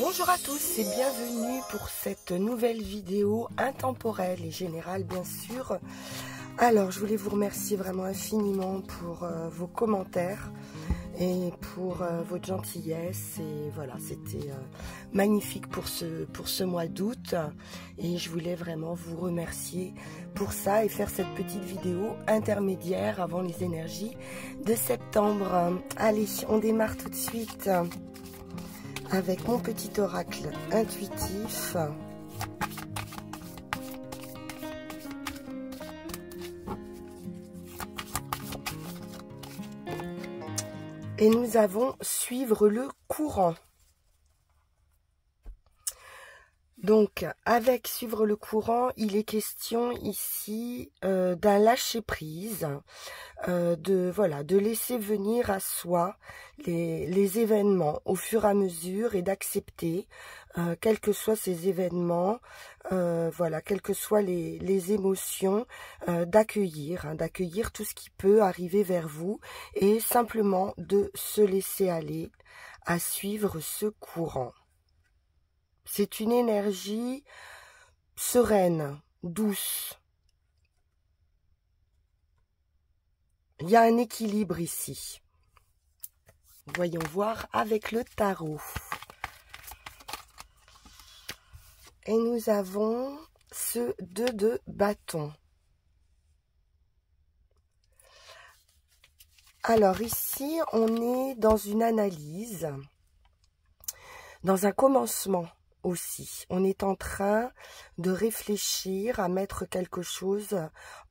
Bonjour à tous et bienvenue pour cette nouvelle vidéo intemporelle et générale bien sûr. Alors je voulais vous remercier vraiment infiniment pour vos commentaires et pour votre gentillesse, et voilà, c'était magnifique pour ce mois d'août et je voulais vraiment vous remercier pour ça et faire cette petite vidéo intermédiaire avant les énergies de septembre. Allez, on démarre tout de suite avec mon petit oracle intuitif. Et nous avons suivre le courant. Donc, avec suivre le courant, il est question ici d'un lâcher-prise, de laisser venir à soi les événements au fur et à mesure et d'accepter, quels que soient ces événements, quelles que soient les émotions, d'accueillir tout ce qui peut arriver vers vous et simplement de se laisser aller à suivre ce courant. C'est une énergie sereine, douce. Il y a un équilibre ici. Voyons voir avec le tarot. Et nous avons ce 2 de bâton. Alors ici, on est dans une analyse, dans un commencement. Aussi, on est en train de réfléchir à mettre quelque chose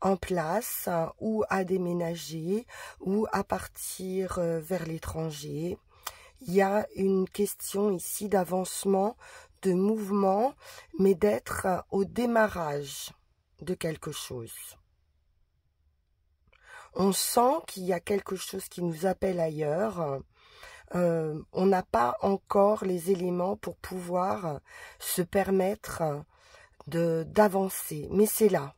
en place ou à déménager ou à partir vers l'étranger. Il y a une question ici d'avancement, de mouvement, mais d'être au démarrage de quelque chose. On sent qu'il y a quelque chose qui nous appelle ailleurs. On n'a pas encore les éléments pour pouvoir se permettre d'avancer, mais c'est là.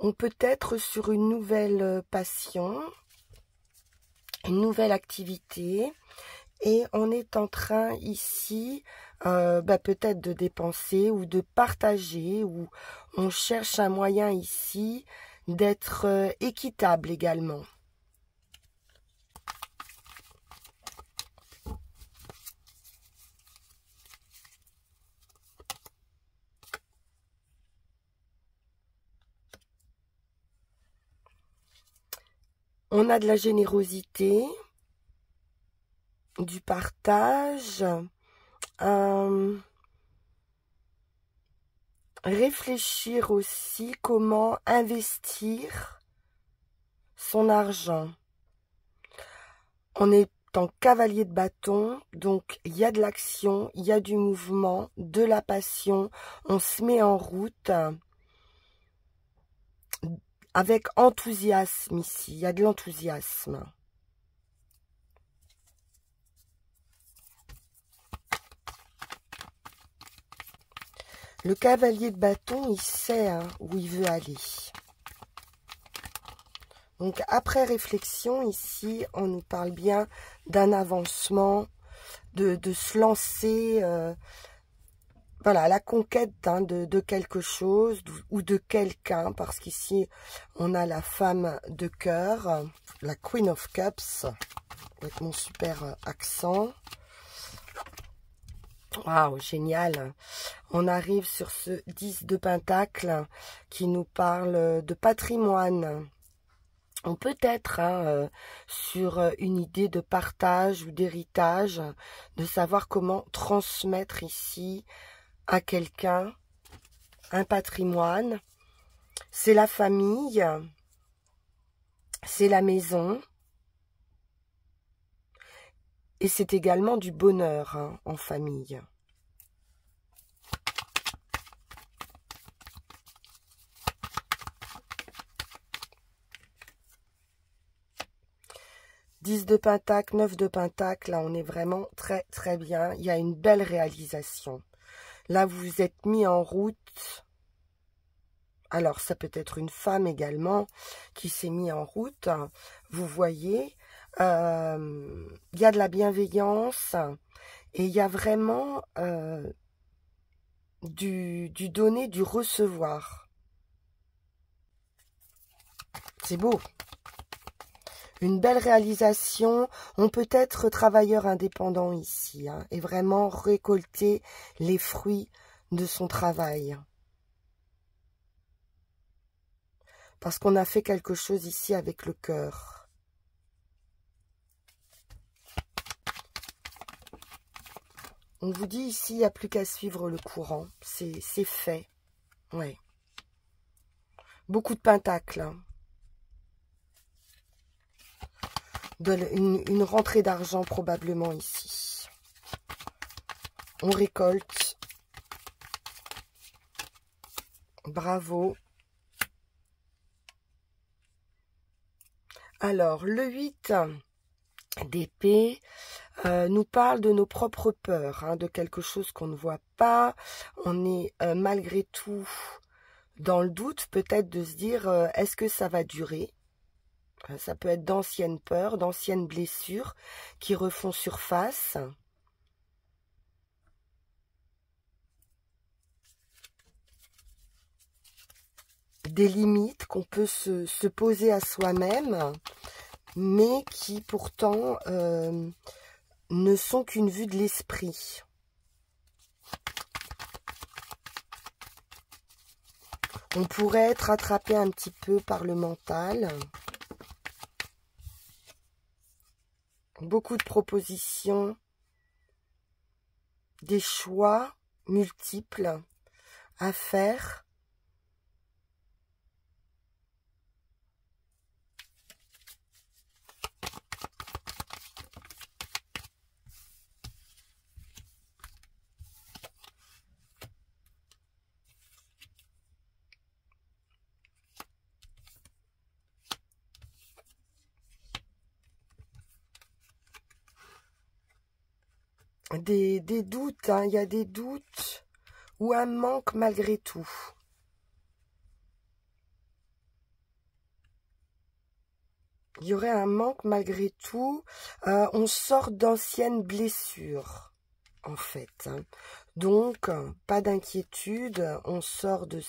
On peut être sur une nouvelle passion, une nouvelle activité. Et on est en train ici peut-être de dépenser ou de partager, ou on cherche un moyen ici d'être équitable également. On a de la générosité, du partage, réfléchir aussi comment investir son argent. On est en cavalier de bâton, donc il y a de l'action, il y a du mouvement, de la passion, on se met en route avec enthousiasme ici, il y a de l'enthousiasme. Le cavalier de bâton, il sait où il veut aller. Donc, après réflexion, ici, on nous parle bien d'un avancement, de se lancer à la conquête de quelque chose ou de quelqu'un, parce qu'ici, on a la femme de cœur, la Queen of Cups, avec mon super accent. Waouh, génial. On arrive sur ce 10 de Pentacle qui nous parle de patrimoine. On peut être sur une idée de partage ou d'héritage, de savoir comment transmettre ici à quelqu'un un patrimoine. C'est la famille, c'est la maison. Et c'est également du bonheur en famille. Dix de Pentacle, 9 de Pentacle, là on est vraiment très très bien. Il y a une belle réalisation. Là, vous vous êtes mis en route. Alors, ça peut être une femme également qui s'est mise en route. Vous voyez, il y a de la bienveillance et il y a vraiment du donner, du recevoir. C'est beau. Une belle réalisation. On peut être travailleur indépendant ici hein, et vraiment récolter les fruits de son travail. Parce qu'on a fait quelque chose ici avec le cœur. On vous dit ici, il n'y a plus qu'à suivre le courant. C'est fait. Ouais. Beaucoup de pentacles. Hein. Une rentrée d'argent probablement ici. On récolte. Bravo. Alors, le 8 d'épée nous parle de nos propres peurs, hein, de quelque chose qu'on ne voit pas. On est malgré tout dans le doute, peut-être de se dire, est-ce que ça va durer? Ça peut être d'anciennes peurs, d'anciennes blessures qui refont surface. Des limites qu'on peut se poser à soi-même, mais qui pourtant ne sont qu'une vue de l'esprit. On pourrait être attrapé un petit peu par le mental. Beaucoup de propositions, des choix multiples à faire. Des doutes, hein. Il y a des doutes ou un manque malgré tout. Il y aurait un manque malgré tout. On sort d'anciennes blessures, en fait. Hein. Donc, pas d'inquiétude. On sort de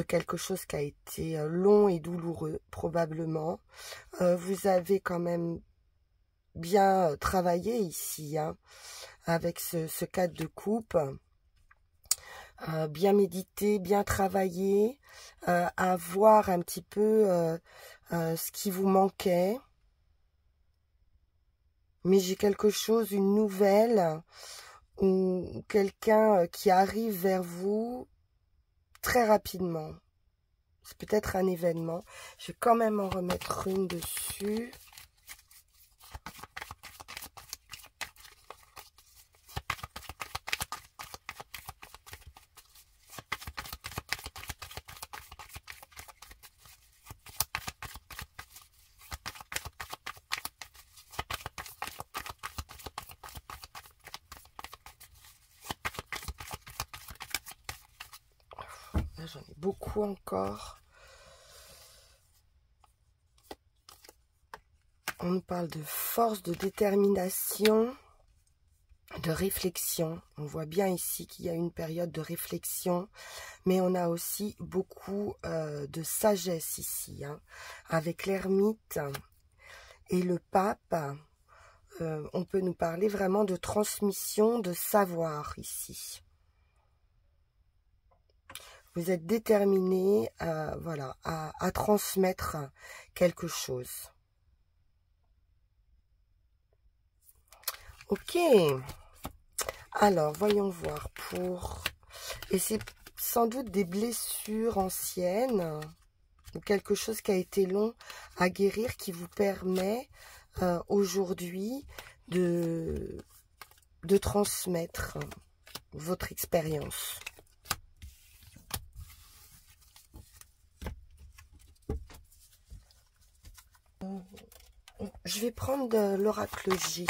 quelque chose qui a été long et douloureux, probablement. Vous avez quand même bien travaillé ici, hein, avec ce cadre de coupe. Bien méditer, bien travailler, à voir un petit peu ce qui vous manquait. Mais j'ai quelque chose, une nouvelle, ou quelqu'un qui arrive vers vous très rapidement. C'est peut-être un événement. Je vais quand même en remettre une dessus. Là, j'en ai beaucoup encore. On nous parle de force, de détermination, de réflexion. On voit bien ici qu'il y a une période de réflexion, mais on a aussi beaucoup de sagesse ici, hein. Avec l'ermite et le pape, on peut nous parler vraiment de transmission de savoir ici. Vous êtes déterminé voilà, à transmettre quelque chose. Ok. Alors, voyons voir pour... Et c'est sans doute des blessures anciennes ou quelque chose qui a été long à guérir qui vous permet aujourd'hui de transmettre votre expérience. Je vais prendre l'oracle J.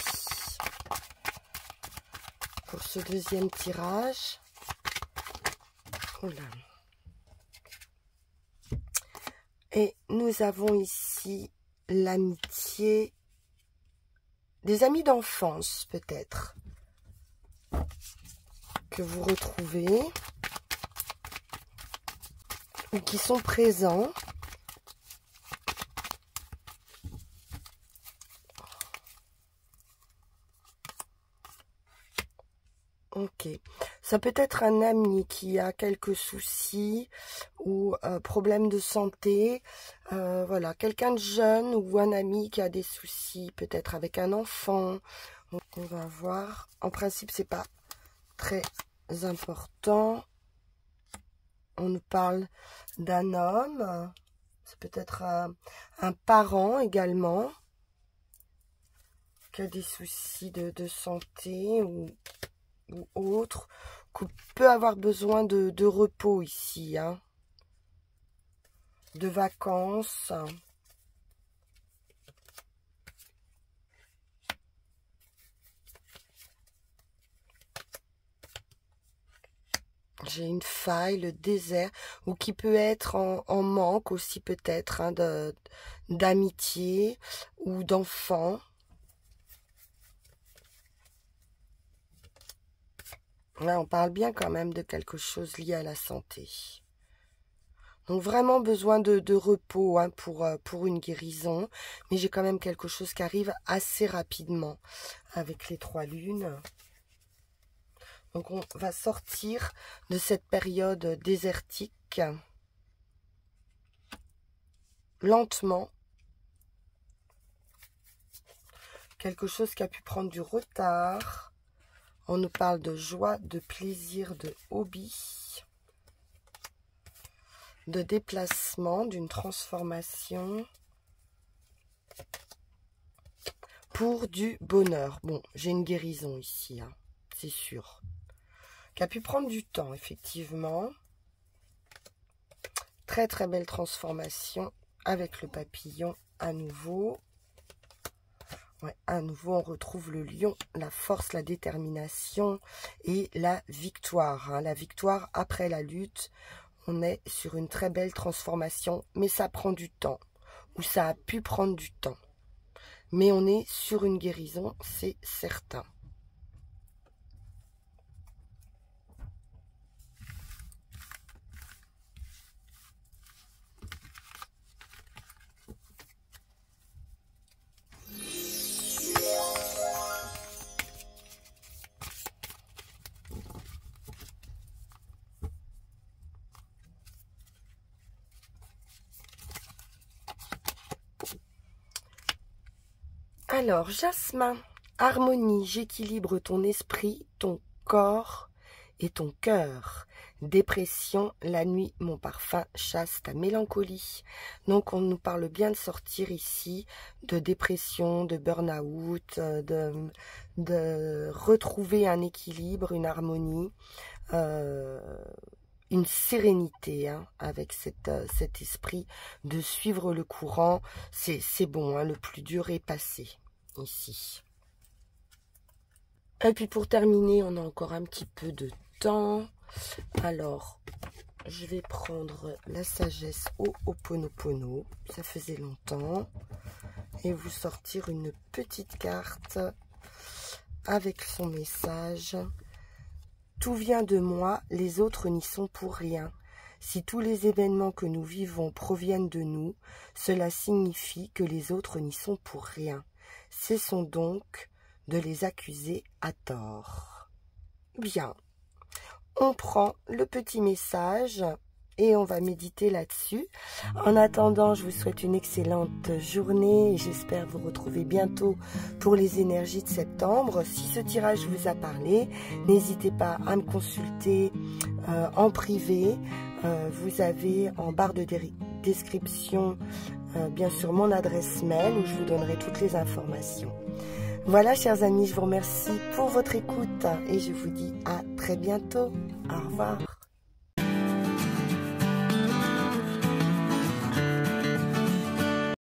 pour ce deuxième tirage. Oula. Et nous avons ici l'amitié, des amis d'enfance peut-être, que vous retrouvez, ou qui sont présents. Ok, ça peut être un ami qui a quelques soucis ou problèmes de santé, voilà, quelqu'un de jeune ou un ami qui a des soucis, peut-être avec un enfant. Donc, on va voir. En principe, c'est pas très important. On nous parle d'un homme, c'est peut-être un parent également qui a des soucis de santé ou autre, qu'on peut avoir besoin de repos ici, hein, de vacances. J'ai une faille, le désert, ou qui peut être en manque aussi peut-être, hein, d'amitié ou d'enfants. Là, on parle bien quand même de quelque chose lié à la santé. Donc vraiment besoin de repos, hein, pour une guérison. Mais j'ai quand même quelque chose qui arrive assez rapidement avec les 3 lunes. Donc on va sortir de cette période désertique lentement. Quelque chose qui a pu prendre du retard. On nous parle de joie, de plaisir, de hobby, de déplacement, d'une transformation pour du bonheur. Bon, j'ai une guérison ici, hein, c'est sûr. Qui a pu prendre du temps, effectivement. Très très belle transformation avec le papillon à nouveau. Ouais, à nouveau, on retrouve le lion, la force, la détermination et la victoire. Hein. La victoire après la lutte, on est sur une très belle transformation, mais ça prend du temps, ou ça a pu prendre du temps. Mais on est sur une guérison, c'est certain. Alors, Jasmin, harmonie, j'équilibre ton esprit, ton corps et ton cœur. Dépression, la nuit, mon parfum chasse ta mélancolie. Donc, on nous parle bien de sortir ici de dépression, de burn-out, de retrouver un équilibre, une harmonie, une sérénité, hein, avec cet esprit de suivre le courant. C'est bon, hein, le plus dur est passé ici. Et puis pour terminer, on a encore un petit peu de temps. Alors, je vais prendre la sagesse Ho'oponopono, ça faisait longtemps, et vous sortir une petite carte avec son message. Tout vient de moi, les autres n'y sont pour rien. Si tous les événements que nous vivons proviennent de nous, cela signifie que les autres n'y sont pour rien. Cessons donc de les accuser à tort. Bien, on prend le petit message et on va méditer là-dessus. En attendant, je vous souhaite une excellente journée et j'espère vous retrouver bientôt pour les énergies de septembre. Si ce tirage vous a parlé, n'hésitez pas à me consulter en privé. Vous avez en barre de description bien sûr mon adresse mail où je vous donnerai toutes les informations. Voilà, chers amis, je vous remercie pour votre écoute et je vous dis à très bientôt. Au revoir.